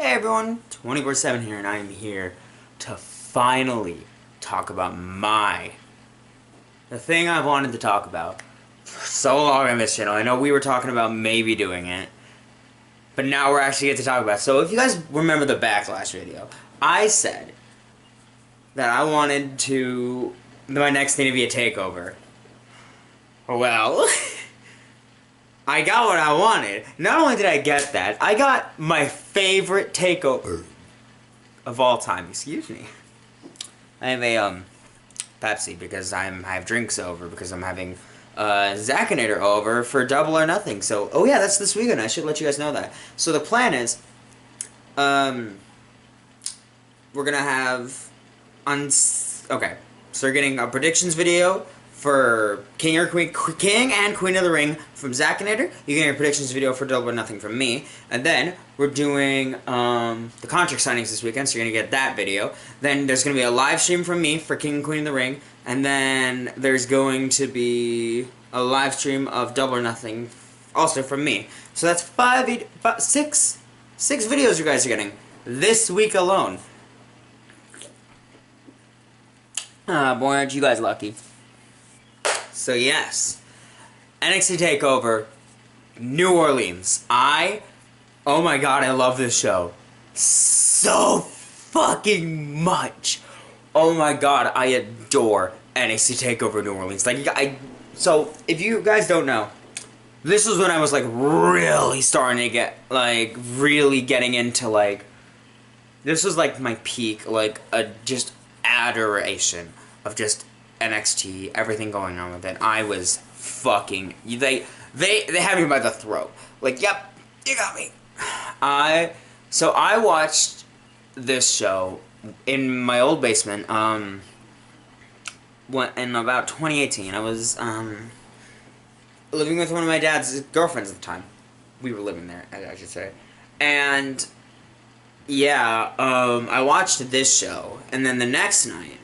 Hey everyone, 24/7 here, and I'm here to finally talk about the thing I've wanted to talk about for so long on this channel. I know we were talking about maybe doing it, but now we're actually get to talk about it. So if you guys remember the Backlash video, I said that I wanted my next thing to be a takeover. Well, I got what I wanted. Not only did I get that, I got my favorite takeover of all time. Excuse me. I have a Pepsi because I have drinks over because I'm having Zacinator over for Double or Nothing. So, oh yeah, that's this weekend. I should let you guys know that. So the plan is, we're gonna have okay. So we're getting a predictions video for King and Queen of the Ring from Zacinator. You're getting a predictions video for Double or Nothing from me. And then we're doing the contract signings this weekend, so you're going to get that video. Then there's going to be a live stream from me for King and Queen of the Ring. And then there's going to be a live stream of Double or Nothing also from me. So that's six videos you guys are getting this week alone. Boy, aren't you guys lucky. So yes, NXT TakeOver, New Orleans. Oh my god, I love this show so fucking much. Oh my god, I adore NXT TakeOver New Orleans. So if you guys don't know, this was when I was like really starting to get really getting into this was like my peak, just adoration of just NXT, everything going on with it. I was fucking... They had me by the throat. Yep, you got me. So I watched this show in my old basement, in about 2018. I was, living with one of my dad's girlfriends at the time. We were living there, I should say. And, yeah, I watched this show, and then the next night,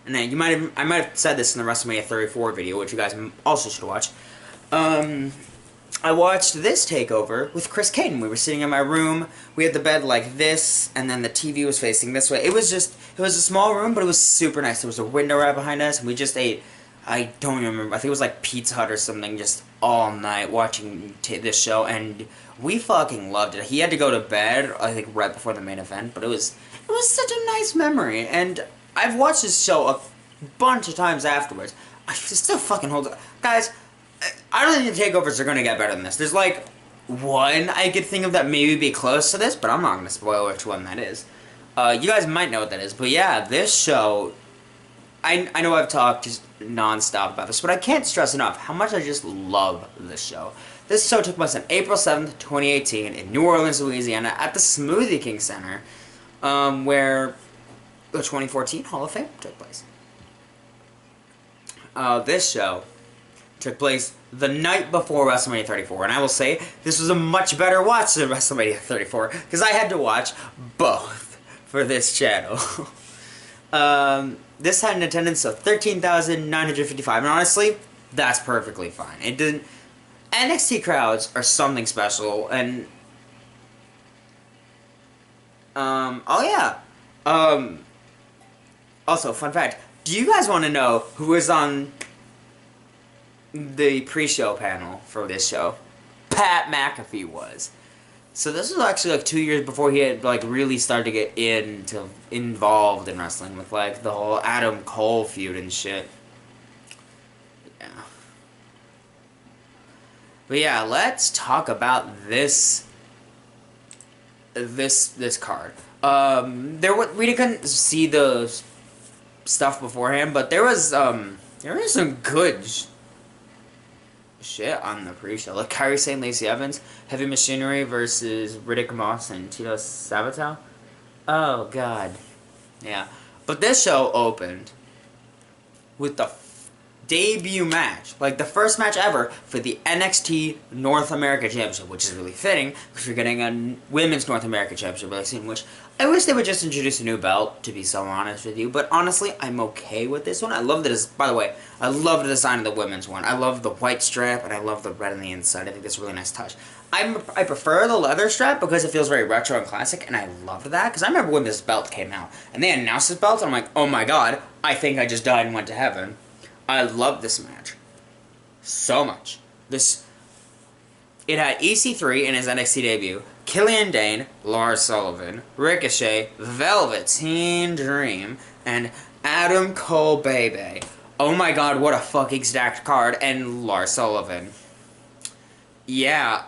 and then I might have said this in the WrestleMania 34 video, which you guys also should watch. I watched this takeover with Chris Caden. We were sitting in my room. We had the bed like this, and then the TV was facing this way. It was a small room, but it was super nice. There was a window right behind us, and we just ate. I don't even remember. I think it was like Pizza Hut or something, just all night watching this show, and we fucking loved it. He had to go to bed, I think, right before the main event, but it was such a nice memory, and I've watched this show a bunch of times afterwards. I still fucking hold up. Guys, I don't think the takeovers are going to get better than this. There's one I could think of that maybe be close to this, but I'm not going to spoil which one that is. You guys might know what that is, but yeah, this show, I know I've talked just non-stop about this, but I can't stress enough how much I just love this show. This show took place on April 7th, 2018 in New Orleans, Louisiana at the Smoothie King Center, where the 2014 Hall of Fame took place. This show took place the night before WrestleMania 34, and I will say this was a much better watch than WrestleMania 34 because I had to watch both for this channel. This had an attendance of 13,955, and honestly, that's perfectly fine. It didn't. NXT crowds are something special, and oh yeah, also, fun fact, do you guys want to know who was on the pre-show panel for this show? Pat McAfee was. So this was actually 2 years before he had really started to get involved in wrestling with the whole Adam Cole feud and shit. Yeah. But yeah, let's talk about this card. We couldn't see the stuff beforehand, but there was some good shit on the pre-show. Like Kyrie Sane, Lacey Evans, Heavy Machinery versus Riddick Moss and Tito Sabato. Oh god, yeah. But this show opened with the debut match, like the first match ever for the NXT North America Championship, which is really fitting because we're getting a Women's North America Championship really soon, which I wish they would just introduce a new belt, to be so honest with you, but honestly, I'm okay with this one. I love by the way, I love the design of the women's one. I love the white strap, and I love the red on the inside. I think that's a really nice touch. I prefer the leather strap because it feels very retro and classic, and I loved that, because I remember when this belt came out, and they announced this belt, and I'm like, oh my god, I think I just died and went to heaven. I love this match so much. It had EC3 in his NXT debut, Killian Dane, Lars Sullivan, Ricochet, Velveteen Dream, and Adam Cole Baby. Oh my god, what a fucking stacked card, and Lars Sullivan. Yeah,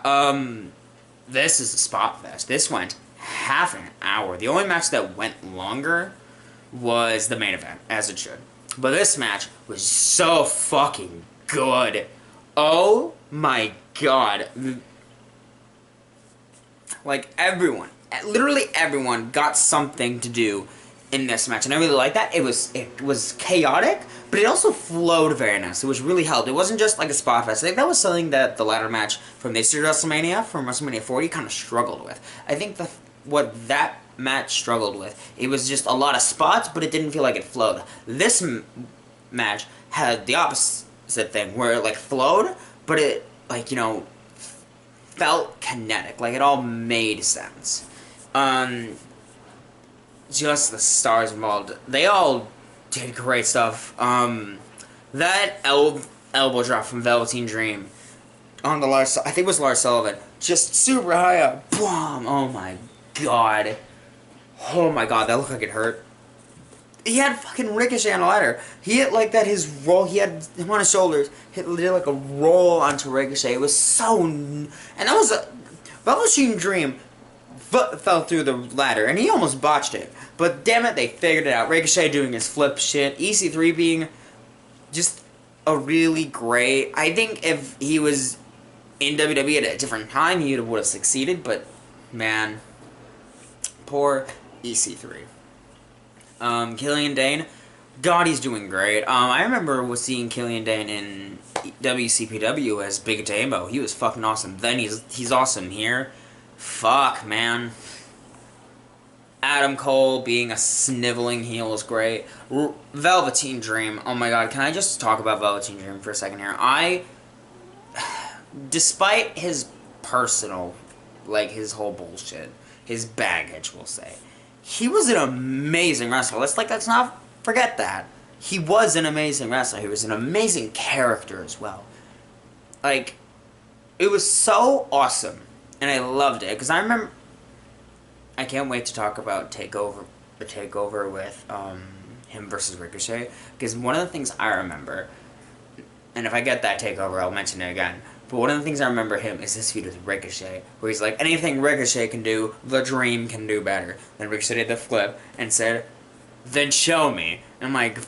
this is a spot fest. This went half an hour. The only match that went longer was the main event, as it should. But this match was so fucking good. Oh my god. Like, everyone, literally everyone got something to do in this match, and I really like that. It was chaotic, but it also flowed very nice. It was really helped. It wasn't just like a spot fest. I think that was something that the ladder match from this year's WrestleMania, from WrestleMania 40, kind of struggled with. I think what that match struggled with, it was just a lot of spots, but it didn't feel like it flowed. This match had the opposite thing, where it like flowed, but it, like, you know, felt kinetic. Like, it all made sense. Just the stars involved, they all did great stuff. That elbow drop from Velveteen Dream on the I think it was Lars Sullivan, just super high up, boom! Oh my god. Oh my god, that looked like it hurt. He had fucking Ricochet on a ladder. He hit like that, his roll, he had him on his shoulders, did like a roll onto Ricochet. It was so, and that was a, Velveteen Dream fell through the ladder, and he almost botched it. But damn it, they figured it out. Ricochet doing his flip shit. EC3 being just a really great, I think if he was in WWE at a different time, he would have succeeded, but man, poor EC3. Killian Dane, God, he's doing great. I remember seeing Killian Dane in WCPW as Big Damo. He was fucking awesome. Then he's awesome here. Fuck, man. Adam Cole being a sniveling heel is great. Velveteen Dream, oh my god, can I just talk about Velveteen Dream for a second here? Despite his personal, like, his whole bullshit, his baggage, we'll say, he was an amazing wrestler. Let's not forget that. He was an amazing wrestler. He was an amazing character as well. Like, it was so awesome, and I loved it, because I remember, I can't wait to talk about the TakeOver with him versus Ricochet, because one of the things I remember, and if I get that TakeOver, I'll mention it again, but one of the things I remember him is his feud with Ricochet, where he's like, anything Ricochet can do, the Dream can do better. Then Ricochet did the flip and said, then show me. And I'm like,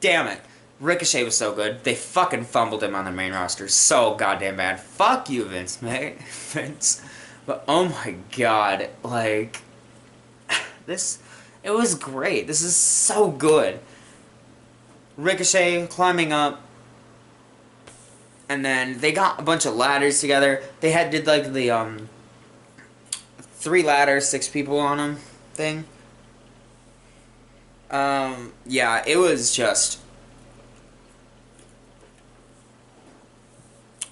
damn it. Ricochet was so good. They fucking fumbled him on the main roster so goddamn bad. Fuck you, Vince, mate. Vince. But oh my god, like, it was great. This is so good. Ricochet climbing up, and then they got a bunch of ladders together. They did like the 3 ladders, 6 people on them thing. Yeah, it was just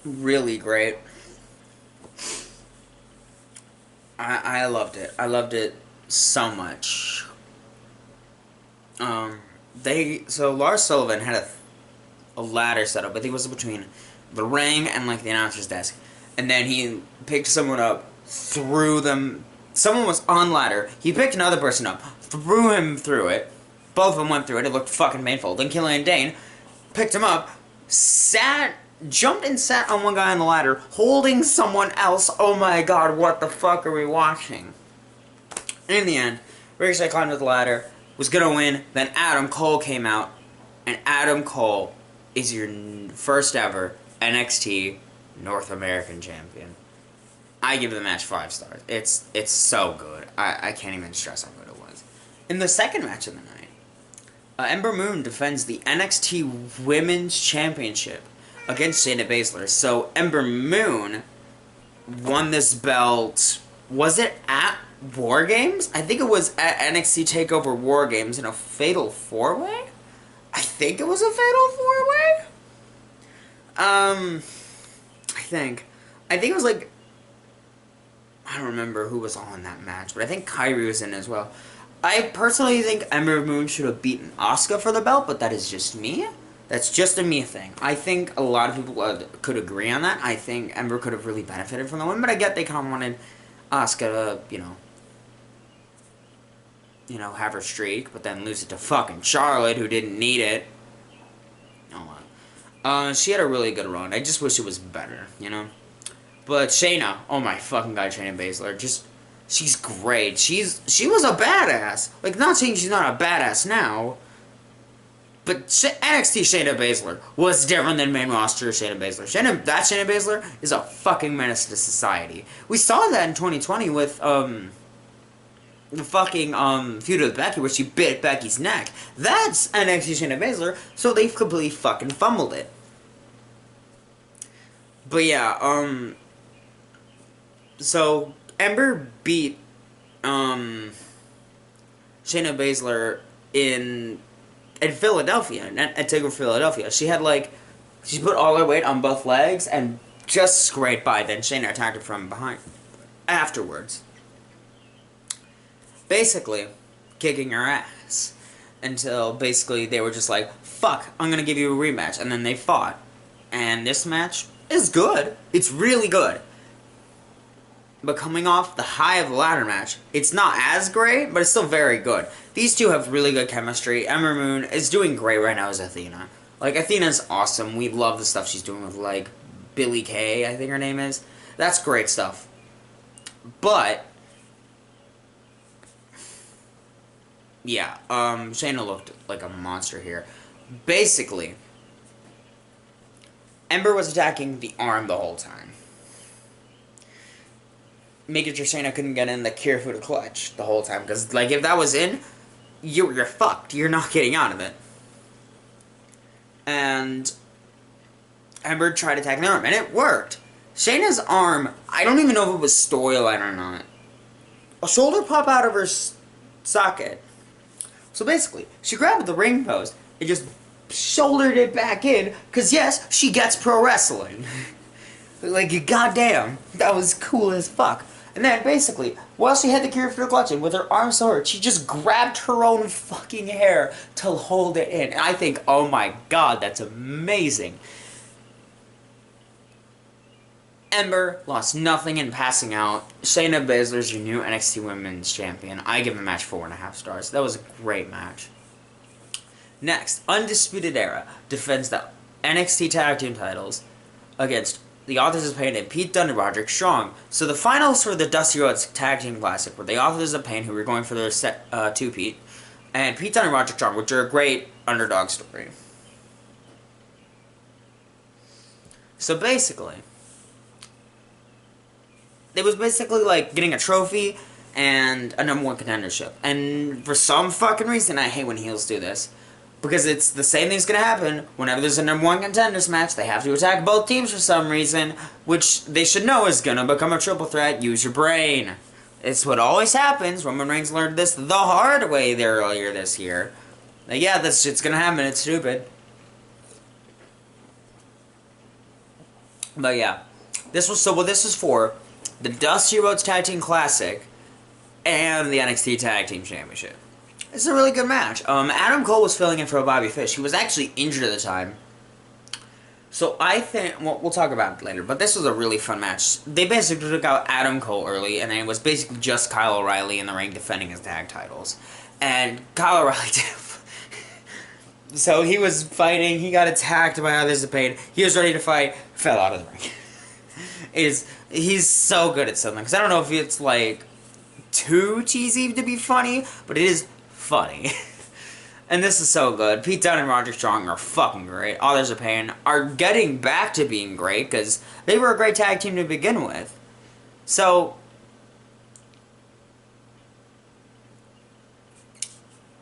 really great. I loved it. I loved it so much. So Lars Sullivan had a ladder set up. I think it was between the ring and like the announcer's desk, and then he picked someone up, threw them. Someone was on ladder. He picked another person up, threw him through it. Both of them went through it. It looked fucking painful. Then Killian Dane picked him up, jumped and sat on one guy on the ladder, holding someone else. Oh my god, what the fuck are we watching? In the end, Ricochet climbed up the ladder, was gonna win, then Adam Cole came out, and Adam Cole is your first ever NXT North American Champion. I give the match 5 stars. It's so good. I can't even stress how good it was. In the second match of the night, Ember Moon defends the NXT Women's Championship against Shayna Baszler. So Ember Moon won this belt. Was it at War Games? I think it was at NXT TakeOver War Games in a Fatal 4-Way? I think it was a Fatal 4-Way? I think it was like, I don't remember who was on that match, but I think Kyrie was in as well. I personally think Ember Moon should have beaten Asuka for the belt, but that is just me. That's just a me thing. I think a lot of people could agree on that. I think Ember could have really benefited from the win, but I get they kind of wanted Asuka to, have her streak, but then lose it to fucking Charlotte, who didn't need it. Oh well. She had a really good run. I just wish it was better, But Shayna, oh my fucking god, Shayna Baszler, she's great. She was a badass. Like, not saying she's not a badass now, but NXT Shayna Baszler was different than main roster Shayna Baszler. That Shayna Baszler is a fucking menace to society. We saw that in 2020 with, the fucking, feud with Becky where she bit Becky's neck. That's NXT Shayna Baszler, so they've completely fucking fumbled it. But yeah, so Ember beat, Shayna Baszler in Philadelphia, at TakeOver Philadelphia. She put all her weight on both legs and just scraped by. Then Shayna attacked her from behind afterwards. Basically, kicking her ass. Until basically they were just like, fuck, I'm gonna give you a rematch. And then they fought. And this match is good. It's really good. But coming off the high of the ladder match, it's not as great, but it's still very good. These two have really good chemistry. Ember Moon is doing great right now as Athena. Like, Athena's awesome. We love the stuff she's doing with, like, Billie Kay, I think her name is. That's great stuff. But yeah, Shayna looked like a monster here. Basically, Ember was attacking the arm the whole time, making sure Shayna couldn't get in the Kirifuda clutch the whole time. Because, like, if that was in, you're fucked. You're not getting out of it. And Ember tried attacking the arm, and it worked. Shayna's arm, I don't even know if it was storyline or not. A shoulder pop out of her socket. So basically, she grabbed the ring post and just shouldered it back in, because yes, she gets pro wrestling. Like, goddamn, that was cool as fuck. And then, basically, while she had the Kirifuda clutch in, with her arm so hurt, she just grabbed her own fucking hair to hold it in. And I think, oh my god, that's amazing. Ember lost nothing in passing out. Shayna Baszler's your new NXT Women's Champion. I give the match 4.5 stars. That was a great match. Next, Undisputed Era defends the NXT Tag Team titles against the Authors of Pain and Pete Dunne and Roderick Strong. So the finals for the Dusty Rhodes Tag Team Classic were the Authors of Pain, who were going for their two-peat, and Pete Dunne and Roderick Strong, which are a great underdog story. So basically, it was basically like getting a trophy and a #1 contendership. And for some fucking reason, I hate when heels do this. Because it's the same thing's gonna happen whenever there's a #1 contenders match. They have to attack both teams for some reason, which they should know is gonna become a triple threat. Use your brain. It's what always happens. Roman Reigns learned this the hard way there earlier this year. Like, yeah, this shit's gonna happen. It's stupid. But yeah, this was what this is for: the Dusty Rhodes Tag Team Classic and the NXT Tag Team Championship. It's a really good match. Adam Cole was filling in for Bobby Fish. He was actually injured at the time. So I think, well, we'll talk about it later, but this was a really fun match. They basically took out Adam Cole early, and it was basically just Kyle O'Reilly in the ring defending his tag titles. And Kyle O'Reilly did. So he was fighting, he got attacked by Others of Pain, he was ready to fight, fell out of the ring. He's so good at something, because I don't know if it's, like, too cheesy to be funny, but it is funny. And this is so good. Pete Dunne and Roderick Strong are fucking great. Others of Pain are getting back to being great, because they were a great tag team to begin with. So,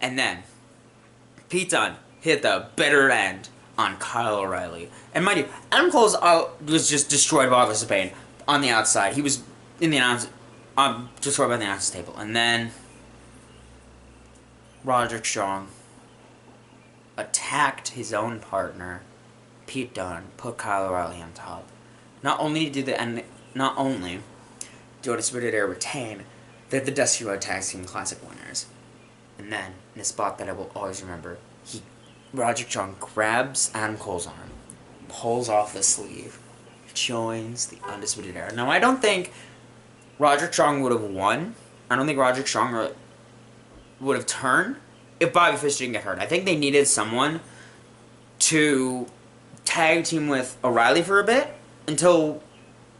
and then, Pete Dunne hit the bitter end on Kyle O'Reilly. And mind you, Adam Cole's was just destroyed by Authors of Pain on the outside. He was in the destroyed by the announce table. And then Roderick Strong attacked his own partner, Pete Dunne, put Kyle O'Reilly on top. Not only do Undisputed Era retain, they're the Dusty Road Tag Team Classic winners. And then, in a spot that I will always remember, Roderick Strong grabs Adam Cole's arm, pulls off the sleeve, joins the Undisputed Era. Now, I don't think Roderick Strong would have won. I don't think Roderick Strong would have turned if Bobby Fish didn't get hurt. I think they needed someone to tag team with O'Reilly for a bit until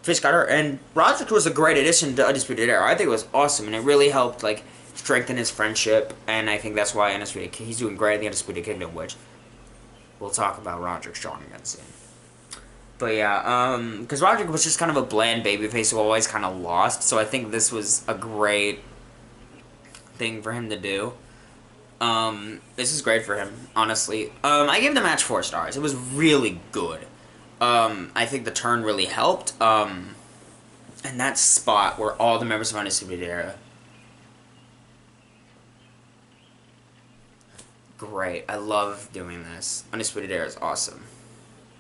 Fish got hurt. And Roderick was a great addition to Undisputed Era. I think it was awesome, and it really helped, like, strengthen his friendship, and I think that's why he's doing great in the Undisputed Kingdom, which we'll talk about Roderick Strong again soon. But yeah, because Roderick was just kind of a bland babyface who always kind of lost, so I think this was a great thing for him to do. This is great for him, honestly. I gave the match 4 stars. It was really good. I think the turn really helped, and that spot where all the members of Undisputed Era... Great. I love doing this. Undisputed Era is awesome.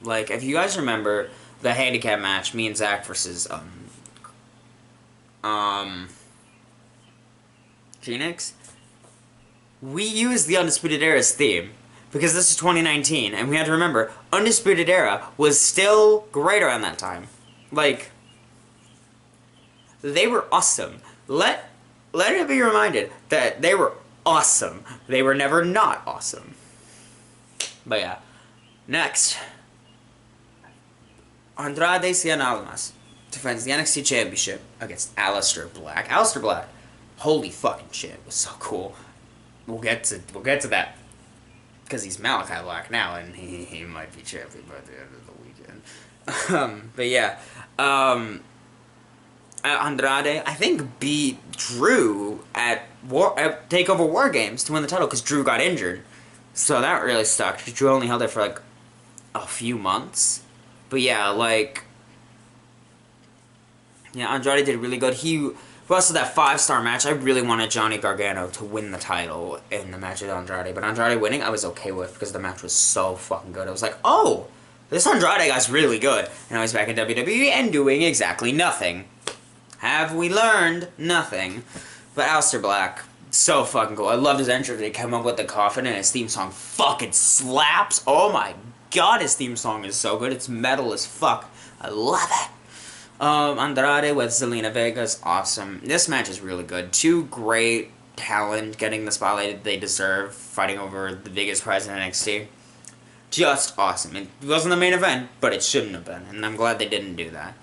Like, if you guys remember the handicap match, me and Zach versus, Phoenix, we used the Undisputed Era's theme, because this is 2019, and we had to remember, Undisputed Era was still great around that time. Like, they were awesome. Let it be reminded that they were awesome. They were never not awesome. But yeah. Next. Andrade Cien Almas defends the NXT Championship against Aleister Black. Aleister Black, holy fucking shit, was so cool. We'll get to that. Because he's Malachi Black now, and he might be champion by the end of the weekend. But yeah. Andrade, I think, beat Drew at TakeOver War Games to win the title because Drew got injured. So that really sucked. Drew only held it for like a few months. But yeah, like... Yeah, Andrade did really good. For us, that 5-star match, I really wanted Johnny Gargano to win the title in the match with Andrade. But Andrade winning, I was okay with because the match was so fucking good. I was like, oh, this Andrade guy's really good. And now he's back in WWE and doing exactly nothing. Have we learned? Nothing. But Aleister Black, so fucking cool. I loved his entrance. They came up with the coffin and his theme song fucking slaps. Oh my god, his theme song is so good. It's metal as fuck. I love it. Andrade with Zelina Vega is awesome. This match is really good. 2 great talent getting the spotlight they deserve, fighting over the biggest prize in NXT. Just awesome. It wasn't the main event, but it shouldn't have been, and I'm glad they didn't do that.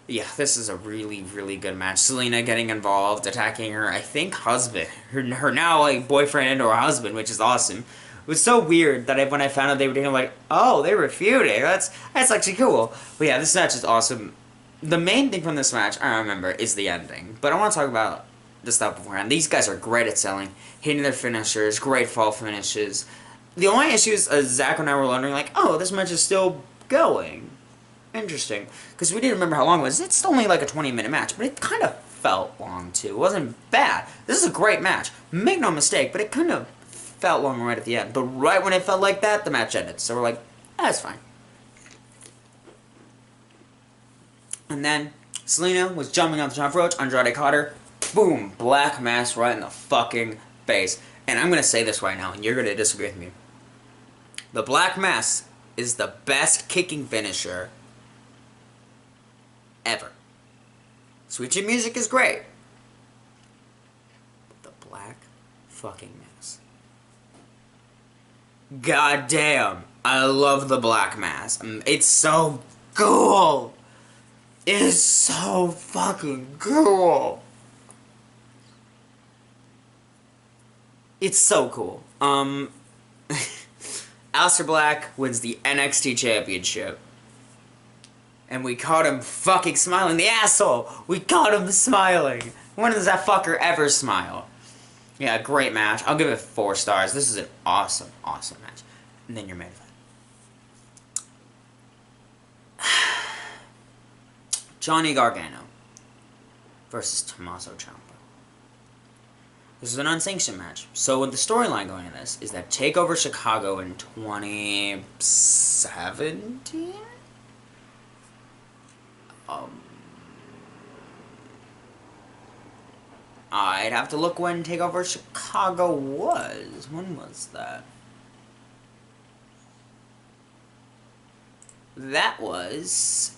Yeah, this is a really, really good match. Zelina getting involved, attacking her, I think, husband. Her now, like, boyfriend or husband, which is awesome. It was so weird that when I found out they were doing, I'm like, oh, they were feuding. That's actually cool. But yeah, this match is awesome. The main thing from this match, I remember, is the ending. But I want to talk about the stuff beforehand. These guys are great at selling, hitting their finishers, great fall finishes. The only issue is Zach and I were wondering, like, oh, this match is still going. Interesting. Because we didn't remember how long it was. It's only like a 20-minute match, but it kind of felt long, too. It wasn't bad. This is a great match. Make no mistake, but it kind of felt long right at the end. But right when it felt like that, the match ended. So we're like, that's fine. And then Zelina was jumping off the top rope. Andrade caught her. Boom. Black mass right in the fucking face. And I'm going to say this right now, and you're going to disagree with me. The Black Mass is the best kicking finisher ever. Sweet Chin Music is great. But the Black fucking Mass. God damn. I love the Black Mass. It's so cool. It is so fucking cool. It's so cool. Aleister Black wins the NXT Championship. And we caught him fucking smiling. The asshole! We caught him smiling. When does that fucker ever smile? Yeah, great match. I'll give it 4 stars. This is an awesome, awesome match. And then your main event. Johnny Gargano versus Tommaso Ciampa. This is an unsanctioned match. So the storyline going in this is that TakeOver Chicago in 2017? I'd have to look when TakeOver Chicago was. When was that? That was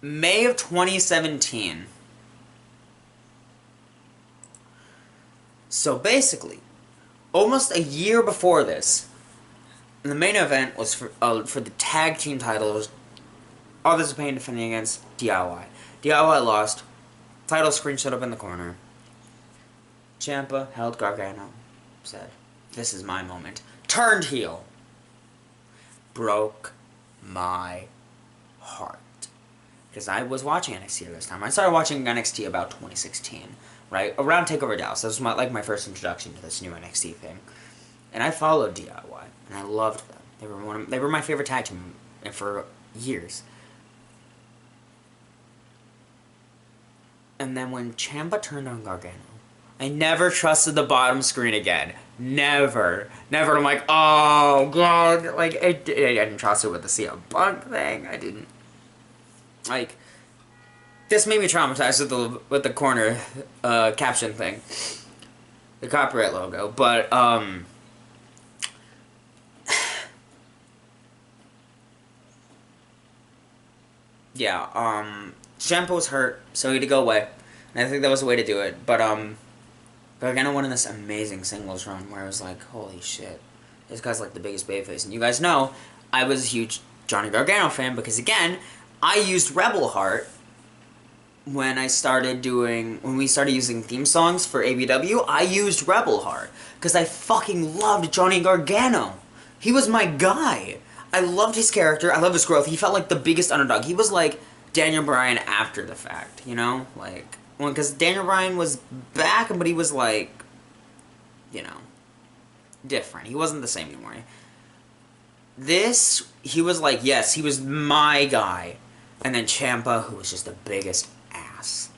May of 2017. So basically, almost a year before this, the main event was for the tag team titles. Authors of Pain defending against DIY. DIY lost. Title screen showed up in the corner. Ciampa held Gargano. Said, "This is my moment." Turned heel. Broke my heart. Because I was watching NXT at this time. I started watching NXT about 2016. Right? Around TakeOver Dallas. That was my first introduction to this new NXT thing. And I followed DIY. And I loved them. They were my favorite tag team for years. And then when Ciampa turned on Gargano, I never trusted the bottom screen again. Never. Never. I'm like, oh, God. Like, I didn't trust it with the CM Punk thing. I didn't. Like, this made me traumatized with the corner caption thing. The copyright logo. But, yeah, Ciampa was hurt, so he had to go away. And I think that was the way to do it. But, Gargano won in this amazing singles run where I was like, holy shit. This guy's like the biggest babyface. And you guys know, I was a huge Johnny Gargano fan because, again, I used Rebel Heart when we started using theme songs for ABW. I used Rebel Heart because I fucking loved Johnny Gargano. He was my guy. I loved his character. I loved his growth. He felt like the biggest underdog. He was like Daniel Bryan after the fact, you know? Like, because Daniel Bryan was back, but he was like, you know, different. He wasn't the same anymore. This, he was like, yes, he was my guy. And then Ciampa, who was just the biggest ass.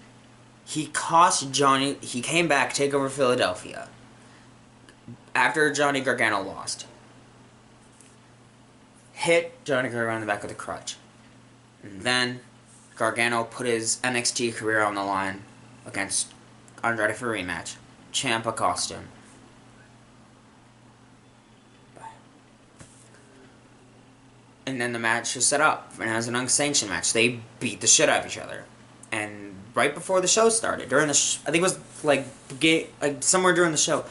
He cost Johnny, he came back, take over Philadelphia. After Johnny Gargano lost. Hit Johnny Gargano in the back with a crutch. And then Gargano put his NXT career on the line against Andrade for a rematch. Ciampa cost him. And then the match was set up, and it was an unsanctioned match. They beat the shit out of each other. And right before the show started, during the I think it was like somewhere during the show,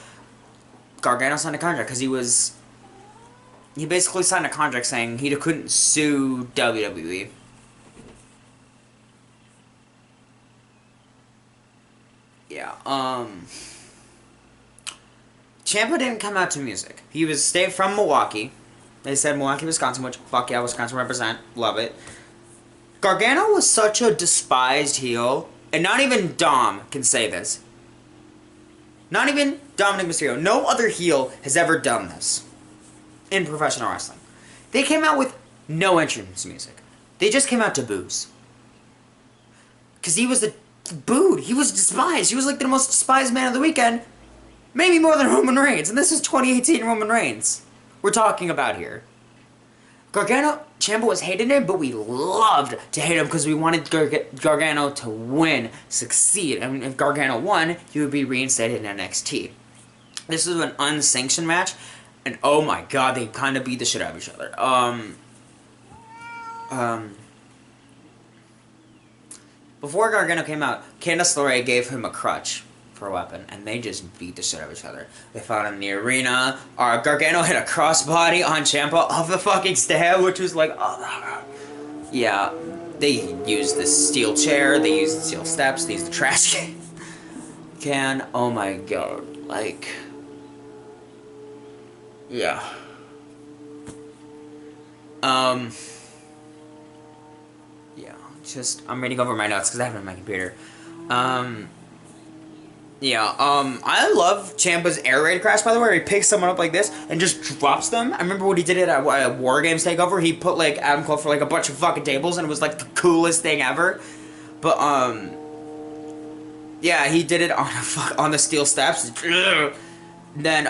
Gargano signed a contract because he basically signed a contract saying he couldn't sue WWE. Yeah, Ciampa didn't come out to music. He was stayed from Milwaukee. They said Milwaukee, Wisconsin, which, fuck yeah, Wisconsin represent. Love it. Gargano was such a despised heel, and not even Dom can say this. Not even Dominic Mysterio. No other heel has ever done this in professional wrestling. They came out with no entrance music. They just came out to booze. Because he was booed. He was despised. He was like the most despised man of the weekend. Maybe more than Roman Reigns. And this is 2018 Roman Reigns we're talking about here. Ciampa was hated him, but we loved to hate him because we wanted Gargano to win, succeed. I mean, if Gargano won, he would be reinstated in NXT. This was an unsanctioned match, and oh my god, they kind of beat the shit out of each other. Before Gargano came out, Candice LeRae gave him a crutch for a weapon, and they just beat the shit out of each other. They fought in the arena. Gargano hit a crossbody on Ciampa off the fucking stand, which was like, oh, yeah. They used the steel chair, they used the steel steps, they used the trash can. Oh my god. Like, yeah. Yeah, I'm reading over my notes because I have it on my computer. Yeah, I love Ciampa's air raid crash, by the way, where he picks someone up like this and just drops them. I remember when he did it at War Games TakeOver. He put, like, Adam Cole for, like, a bunch of fucking tables, and it was, like, the coolest thing ever. But, yeah, he did it on the steel steps. Then,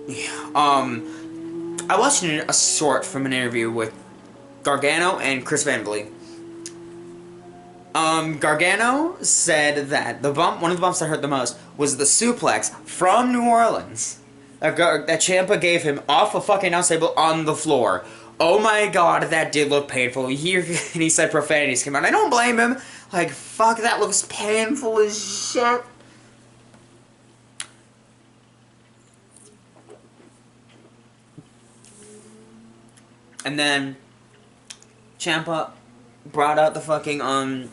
yeah, I watched a short from an interview with Gargano and Chris Van Vliet. Gargano said that one of the bumps that hurt the most was the suplex from New Orleans that Ciampa gave him off a fucking announce table on the floor. Oh my god, that did look painful. He said profanities came out. I don't blame him. Like, fuck, that looks painful as shit. And then Ciampa brought out the fucking,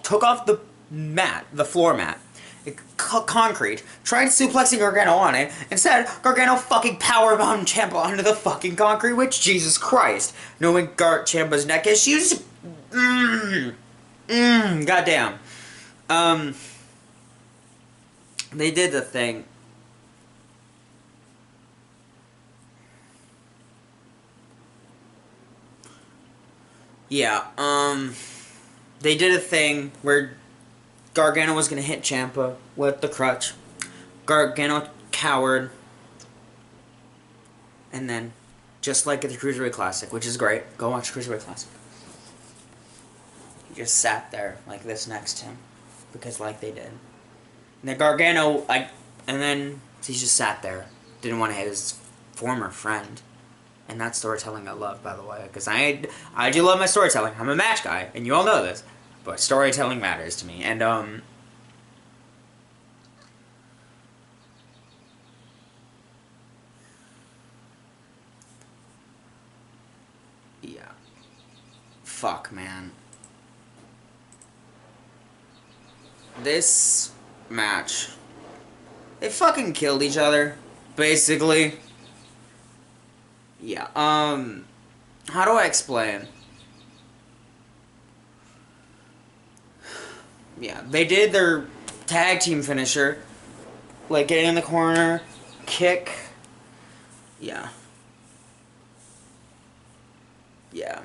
took off the floor mat, concrete, tried suplexing Gargano on it. Instead, Gargano fucking powerbombed Ciampa onto the fucking concrete, which, Jesus Christ, knowing Ciampa's neck issues, goddamn. They did the thing. Yeah, they did a thing where Gargano was gonna hit Ciampa with the crutch. Gargano cowered. And then, just like at the Cruiserweight Classic, which is great, go watch Cruiserweight Classic. He just sat there, like this, next to him. Because, like, they did. And then Gargano, and then he just sat there. Didn't want to hit his former friend. And that's storytelling I love, by the way, because I do love my storytelling. I'm a match guy, and you all know this, but storytelling matters to me. And yeah, fuck, man. This match, they fucking killed each other, basically. Yeah, how do I explain? Yeah, they did their tag team finisher, like getting in the corner, kick, yeah. Yeah.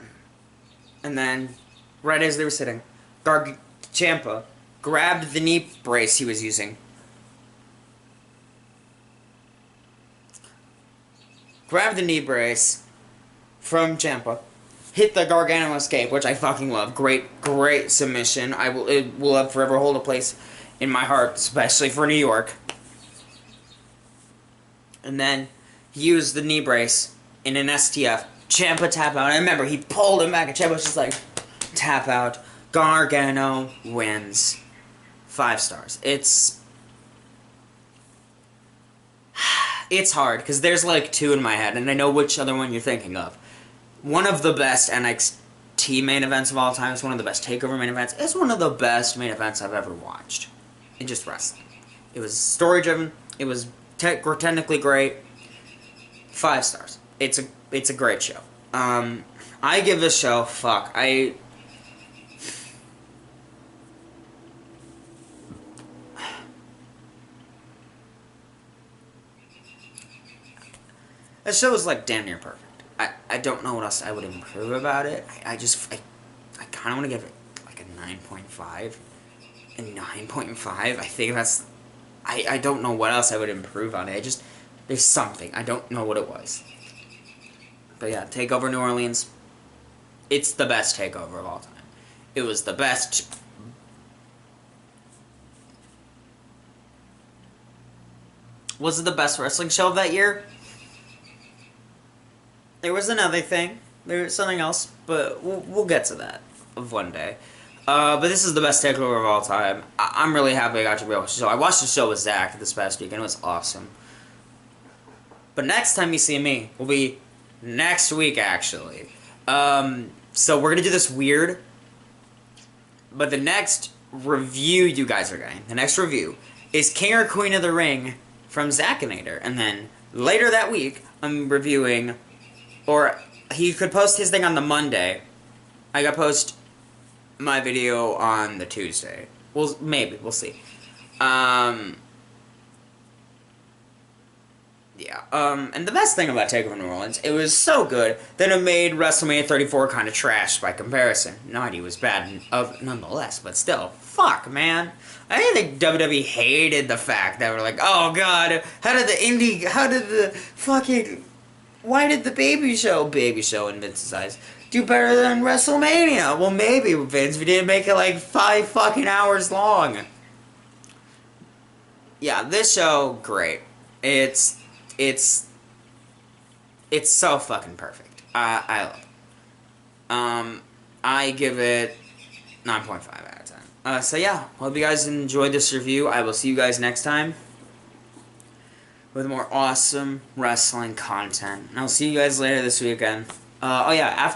And then, right as they were sitting, Ciampa grabbed the knee brace he was using. Grabbed the knee brace from Ciampa, hit the Gargano escape, which I fucking love. Great submission. It will forever hold a place in my heart, especially for New York. And then he used the knee brace in an STF. Ciampa tap out. And remember, he pulled him back, and Ciampa was just like, tap out. Gargano wins. 5 stars. It's hard, because there's like 2 in my head, and I know which other one you're thinking of. One of the best NXT main events of all time. It's one of the best TakeOver main events. It's one of the best main events I've ever watched. In just wrestling. It was story-driven. It was technically great. 5 stars. It's a great show. I give this show, this show is like damn near perfect. I don't know what else I would improve about it. I kind of want to give it like a 9.5. A 9.5? I think that's... I don't know what else I would improve on it. There's something. I don't know what it was. But yeah, TakeOver New Orleans. It's the best TakeOver of all time. It was the best... Was it the best wrestling show of that year? There was another thing. There was something else, but we'll get to that of one day. But this is the best TakeOver of all time. I'm really happy I got to watch the show. I watched the show with Zach this past week, and it was awesome. But next time you see me will be next week, actually. So we're gonna do this weird. But the next review you guys are getting, the next review, is King or Queen of the Ring from Zackinator. And then later that week, I'm reviewing... Or he could post his thing on the Monday. I gotta post my video on the Tuesday. Maybe. We'll see. Yeah, and the best thing about TakeOver New Orleans, it was so good that it made WrestleMania 34 kind of trash by comparison. 90 was bad nonetheless, but still, fuck, man. I think WWE hated the fact that we're like, oh god, why did the baby show in Vince's eyes, do better than WrestleMania? Well, maybe, Vince, we didn't make it like 5 fucking hours long. Yeah, this show, great. It's so fucking perfect. I love it. I give it 9.5 out of 10. So yeah, hope you guys enjoyed this review. I will see you guys next time with more awesome wrestling content. And I'll see you guys later this weekend. Oh yeah,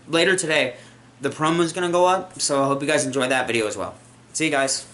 later today, the promo's gonna go up, so I hope you guys enjoyed that video as well. See you guys.